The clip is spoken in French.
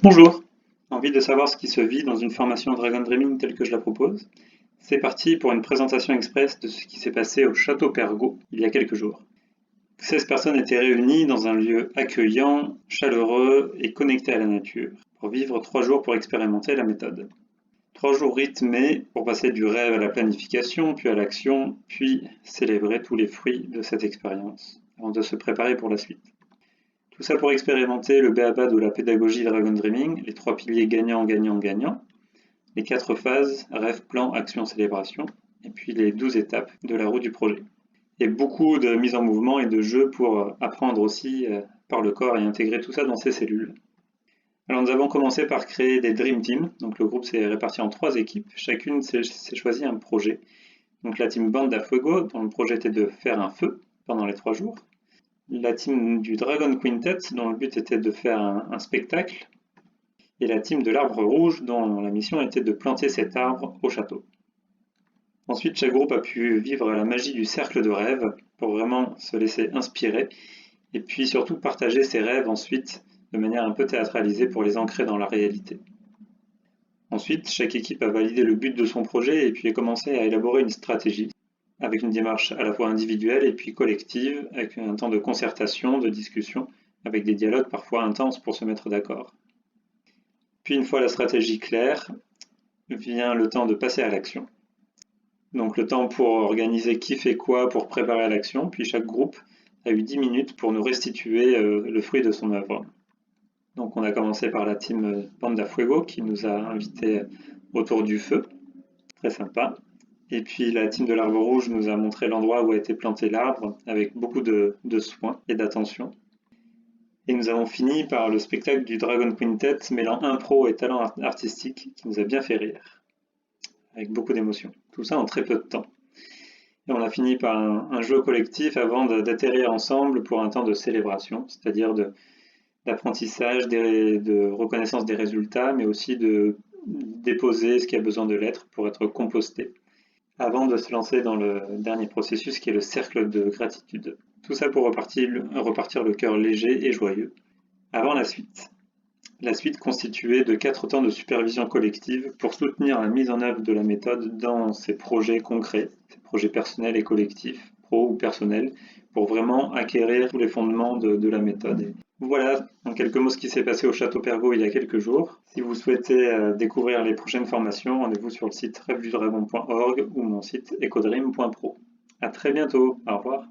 Bonjour, envie de savoir ce qui se vit dans une formation Dragon Dreaming telle que je la propose? C'est parti pour une présentation express de ce qui s'est passé au Château Pergaud il y a quelques jours. 16 personnes étaient réunies dans un lieu accueillant, chaleureux et connecté à la nature pour vivre 3 jours pour expérimenter la méthode. 3 jours rythmés pour passer du rêve à la planification, puis à l'action, puis célébrer tous les fruits de cette expérience avant de se préparer pour la suite. Tout ça pour expérimenter le b.a.-ba de la pédagogie Dragon Dreaming, les 3 piliers gagnant, gagnant, gagnant, les 4 phases rêve, plan, action, célébration, et puis les 12 étapes de la roue du projet. Et beaucoup de mise en mouvement et de jeux pour apprendre aussi par le corps et intégrer tout ça dans ses cellules. Alors nous avons commencé par créer des Dream Teams, donc le groupe s'est réparti en 3 équipes, chacune s'est choisi un projet. Donc la team Banda Fuego, dont le projet était de faire un feu pendant les 3 jours. La team du Dragon Quintet, dont le but était de faire un spectacle, et la team de l'Arbre Rouge, dont la mission était de planter cet arbre au château. Ensuite, chaque groupe a pu vivre la magie du cercle de rêve pour vraiment se laisser inspirer, et puis surtout partager ses rêves ensuite de manière un peu théâtralisée pour les ancrer dans la réalité. Ensuite, chaque équipe a validé le but de son projet et puis a commencé à élaborer une stratégie, avec une démarche à la fois individuelle et puis collective, avec un temps de concertation, de discussion, avec des dialogues parfois intenses pour se mettre d'accord. Puis une fois la stratégie claire, vient le temps de passer à l'action. Donc le temps pour organiser qui fait quoi pour préparer à l'action, puis chaque groupe a eu 10 minutes pour nous restituer le fruit de son œuvre. Donc on a commencé par la team Panda Fuego qui nous a invités autour du feu, très sympa. Et puis la team de l'Arbre Rouge nous a montré l'endroit où a été planté l'arbre avec beaucoup de soin et d'attention. Et nous avons fini par le spectacle du Dragon Quintet mêlant impro et talent artistique qui nous a bien fait rire, avec beaucoup d'émotion. Tout ça en très peu de temps. Et on a fini par un jeu collectif avant d'atterrir ensemble pour un temps de célébration, c'est-à-dire d'apprentissage, de reconnaissance des résultats, mais aussi de déposer ce qui a besoin de l'être pour être composté avant de se lancer dans le dernier processus qui est le cercle de gratitude. Tout ça pour repartir le cœur léger et joyeux. Avant la suite. La suite constituée de 4 temps de supervision collective pour soutenir la mise en œuvre de la méthode dans ses projets concrets, ses projets personnels et collectifs, pro ou personnels, pour vraiment acquérir tous les fondements de la méthode. Voilà, en quelques mots, ce qui s'est passé au Château Pergaud il y a quelques jours. Si vous souhaitez découvrir les prochaines formations, rendez-vous sur le site rêvedudragon.org ou mon site ecodream.pro. À très bientôt, au revoir.